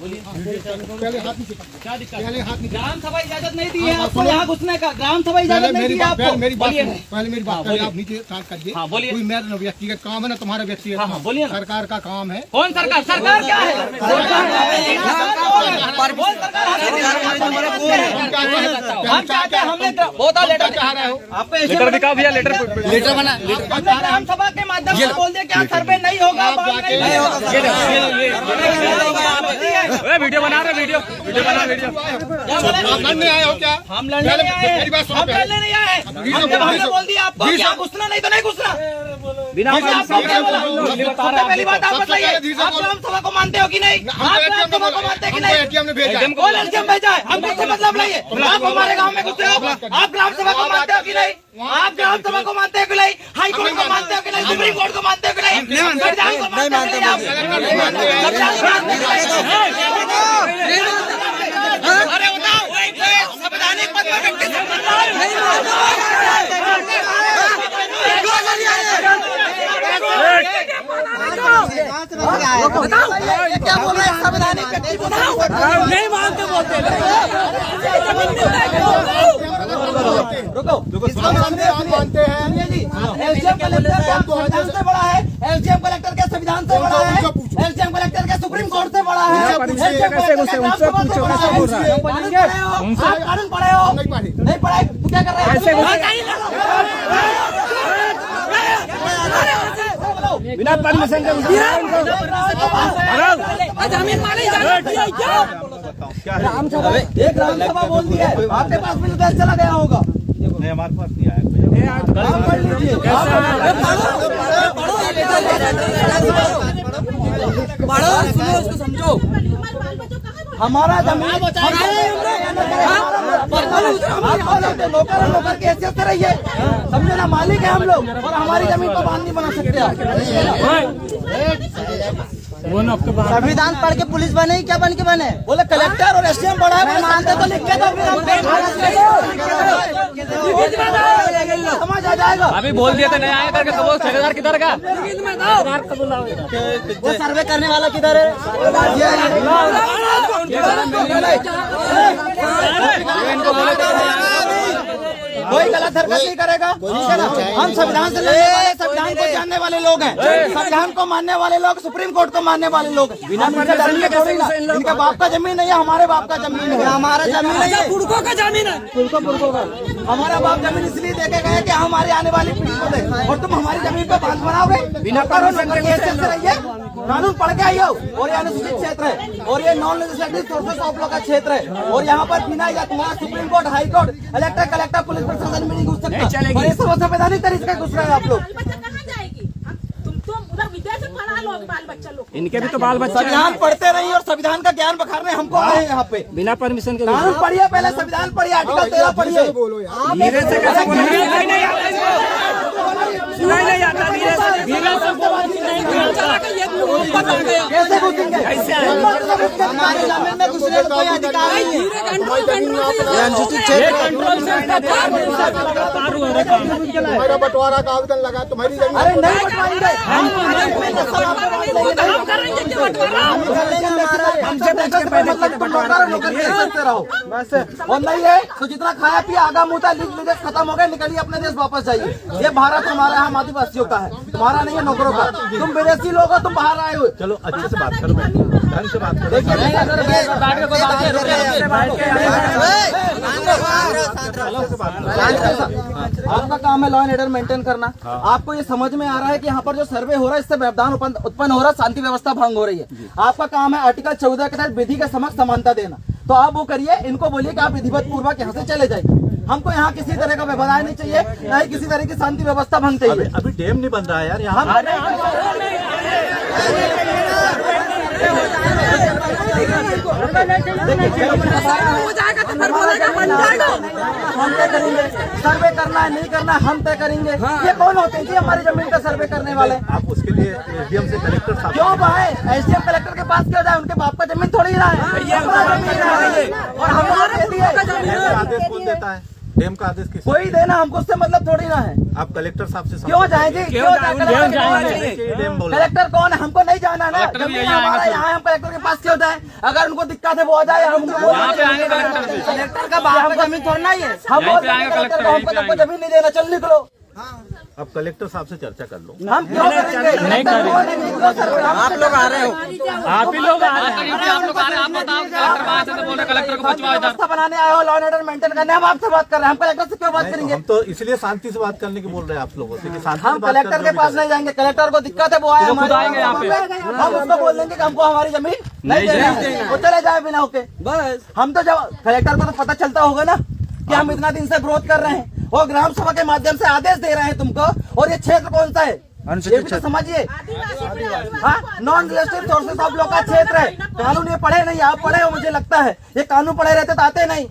पहले हाथ नीचे कर। क्या दिक्कत? पहले हाथ नीचे। ग्राम सभा इजाजत नहीं दी है आपको यहाँ घुसने का। ग्राम सभा इजाजत नहीं दी है आपको। मेरी बात बोलिए। पहले मेरी बात पहले आप नीचे स्टार्ट करिए। हाँ, बोलिए। कोई मेरा व्यक्तिगत काम है ना तुम्हारा व्यक्तिगत हाँ, काम। बोलिए ना। सरकार का काम है। कौन सरकार? सरकार क्या है? हम चाहते हैं, हमने बहुत लेटर चाह रहे हो आपको लेटर दिखाओ भैया। लेटर बना हमने ग्राम सभा के माध्यम से बोल दिया कि आप सर्वे नहीं होगा। वीडियो बना रहे वीडियो बना वीडियो। आप लड़ने आए हो क्या? हम लड़ने नहीं आए। मेरी बात सुनो हम लड़ने नहीं आए। हमने बोल दिया आपको कि आप घुसना नहीं तो नहीं घुसना। बिना पहली बात आप बताइए, आप ग्राम सभा को मानते हो कि नहीं? आप ग्राम सभा को मानते हैं कि नहीं? एटीएम ने भेजा है। कौन एटीएम भेजा है? हम किससे मतलब लाइए? आप हमारे गांव में घुसे हो। आप ग्राम सभा को मानते हो कि नहीं? आप ग्राम सभा को मानते हो कि नहीं? हाई कोर्ट को मानते हो कि नहीं? सुप्रीम कोर्ट को मानते हो कि नहीं? संविधान को मानते हो कि नहीं? अरे बताओ, संवैधानिक पद पर व्यक्ति क्या बोल रहे हैं? संवैधानिक व्यक्ति नहीं मानते बोलते। रुको मानते हैं। एसडीएम कलेक्टर संविधान से बड़ा है। एसडीएम कलेक्टर के संविधान से बड़ा है। एसडीएम कलेक्टर के सुप्रीम कोर्ट से बड़ा है। आप कानून पढ़े हो? नहीं पढ़ाए तो क्या कर रहे हैं? बिना परमिशन के जमीन मानी ग्राम सभा बोल दिया है। आपके पास भी नोटिस चला गया होगा। नहीं, हमारे पास नहीं आया। आप पढ़ लीजिए। पढ़ो, सुनो, उसको समझो। हमारा जमीन नौकर की हैसियत से रहिए। समझे ना, मालिक है हम लोग और हमारी जमीन को बांध नहीं बना सकते आप। संविधान पढ़ के पुलिस बने, क्या बन के बने? बोले कलेक्टर और एसडीएम बड़ा है, मानते तो लिख के दो, समझ आ जाएगा। अभी बोल दिए थे नहीं आया करके, तो वो ठेकेदार किधर का? वो सर्वे करने वाला किधर है? कोई गलत हरकत नहीं करेगा। हम संविधान से लड़ने वाले, संविधान को जानने वाले लोग हैं। संविधान को मानने वाले लोग, सुप्रीम कोर्ट को मानने वाले लोग। बिना इनका बाप का जमीन नहीं है, हमारे बाप का जमीन है। हमारा जमीन नहीं है, पुरखों का जमीन है। पुरखों का हमारा बाप जमीन इसलिए देके गए कि हमारे आने वाली पीढ़ी को दे, और तुम हमारी जमीन पे बांध बनाओगे बिना रहिए। कानून पढ़ के आइयो। और ये अनुसूचित क्षेत्र है और ये non legislative sources of law का क्षेत्र है और यहाँ पर बिना या तुम्हारा supreme court, high court, इलेक्टर, collector, police प्रशासन में नहीं घुस सकता। और ये सब संवैधानिक तरीके घुस रहे हैं आप लोग। इनके भी तो बाल बच्चे संविधान पढ़ते रहिए और संविधान का ज्ञान बखारने हमको आए हैं यहाँ पे। बिना परमिशन के कानून पढ़िए, पहले संविधान पढ़िए, आर्टिकल 13 पढ़िए। धीरे से कैसे नहीं आता, धीरे से कैसे घुसेंगे? हमारी जमीन में घुसने का कोई अधिकार नहीं है। तुम्हारा बंटवारा का आवेदन लगा, तुम्हारी जमीन। अरे नहीं बंटवाएंगे और नहीं है तो जितना खाया पिया आगा मुँह लीजिए, खत्म हो गए, निकलिए अपने देश वापस जाइए। ये भारत हमारा हम आदिवासियों का है, तुम्हारा नहीं है, नौकरों का। तुम विदेशी लोग हो, तुम बाहर आए हुए। चलो अच्छे से बात करो, ढंग से बात करो। आपका काम है लॉ एंड ऑर्डर मेंटेन करना। आपको ये समझ में आ रहा है कि यहाँ पर जो सर्वे हो रहा है इससे व्यवधान उत्पन्न हो रहा है, शांति व्यवस्था भंग हो रही है। आपका काम है आर्टिकल 14 के तहत विधि के समक्ष समानता देना। तो आप वो करिए, इनको बोलिए कि आप विधिवत पूर्वक यहाँ से चले जाइए। हमको यहाँ किसी तरह का व्यवधान नहीं चाहिए, न ही किसी तरह की शांति व्यवस्था भंग चाहिए। अभी डैम नहीं बन रहा है यार यहाँ। हम तय करेंगे, सर्वे करना है नहीं करना हम तय करेंगे। ये कौन होते हैं जी हमारी जमीन का सर्वे करने वाले? आप उसके लिए एसडीएम से कलेक्टर साहब क्यों भाई एसडीएम कलेक्टर के पास क्यों जाए? उनके बाप का जमीन थोड़ी ना है, और हम आदेश कौन देता है? डीएम का आदेश किस कोई देना, हमको उससे मतलब थोड़ी ना है। आप कलेक्टर साहब से क्यों जाएंगे? क्यों जाएंगे? डीएम बोल कलेक्टर कौन है? हमको नहीं जाना ना। कलेक्टर भी जब यही हमारा आएंगे। यहाँ है, हम कलेक्टर के पास क्यों जाए? अगर उनको दिक्कत है वो आ जाए, हम उनको यहाँ पे आएंगे कलेक्टर भी। कलेक्टर का बाप का जमीन थोड़ना ही है। हम यहीं बोल पे रहे हैं आएंगे कलेक्टर कलेक्टर, को, यहीं हमको पे तुमको आएंगे। जमीन नहीं देना, चल निकलो। अब कलेक्टर साहब से चर्चा कर लो। हम क्यों करेंगे? नहीं करेंगे। निकलो सर, आप लोग आ रहे हो, आप ही लोग आ रहे हैं। आप लोग आ रहे हैं, आप बताओ कलेक्टर वहाँ से तो बोल रहे कलेक्टर को बचवाओ इधर। व्यवस्था बनाने आए हो, लॉ एंड ऑर्डर मेंटेन करने, हम आपसे बात कर रहे हैं। हम कलेक्टर से क्यों बात नहीं, तो करेंगे? हम तो इसलिए शांति से बात करने की बोल रहे हैं आप लोगों से कि शांति हम से बात कलेक्टर कर के लो पास भी नहीं जाएंगे। कलेक्टर को दिक्कत है, वो आए वो खुद हमारे आएंगे यहाँ पे। हम उसको बोल देंगे कि हमको हमारी जमीन नहीं देना है, वो चले जाए बिना होके। बस हम तो जब कलेक्टर को तो पता चलता होगा ना कि हम इतना दिन से विरोध कर रहे हैं और ग्राम सभा के माध्यम से आदेश दे रहे हैं तुमको, और ये क्षेत्र कौन सा है ये भी तो समझिए। हाँ, non registered sources of law का क्षेत्र है। कानून ये पढ़े नहीं, आप पढ़े हो मुझे लगता है। ये कानून पढ़े रहते तो आते नहीं,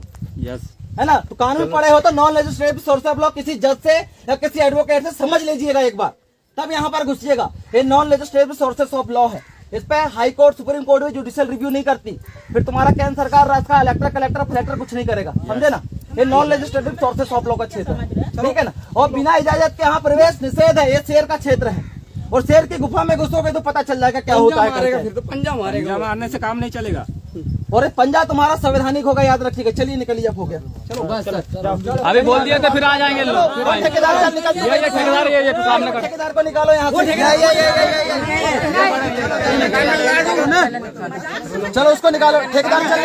है ना? तो कानून पढ़े हो तो non legislative source of law किसी जज से या किसी एडवोकेट से समझ लीजिएगा एक बार, तब यहाँ पर घुसिएगा। ये non legislative sources of law है। इस पे हाई कोर्ट, सुप्रीम कोर्ट भी जुडिशियल रिव्यू नहीं करती। फिर तुम्हारा केंद्र सरकार, राज्य का इलेक्टर, कलेक्टर, फलेक्टर कुछ नहीं करेगा, समझे ना? ये non legislative sources of law का क्षेत्र है, ठीक है ना? और बिना इजाजत के यहाँ प्रवेश निषेध है। ये शेर का क्षेत्र है, और शेर की गुफा में घुसोगे तो पता चल जाएगा क्या होता है करके। फिर तो पंजा मारेगा। मारने से काम नहीं चलेगा। और ये पंजा तुम्हारा संवैधानिक होगा, याद रखिएगा। चलिए निकलिए, अब हो गया। अभी बोल दिया तो फिर आ जाएंगे लोग। फिर आएंगे। ठेकेदार साहब निकल, ये ठेकेदार ये सामने कर। ठेकेदार को निकालो यहाँ से। चलो उसको निकालो, ठेकेदार चल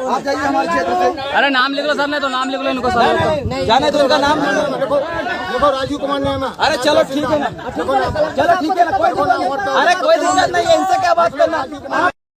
आप जाइए हमारे क्षेत्र से। अरे नाम लिख लो सर, ने तो नाम लिख लो इनको सर। जाने तो उनका नाम। देखो राजीव कुमार नाम है। अरे चलो ठीक है ना, चलो ठीक है ना, कोई दिक्कत नहीं। अरे कोई दिक्कत नहीं है, इनसे क्या बात करना।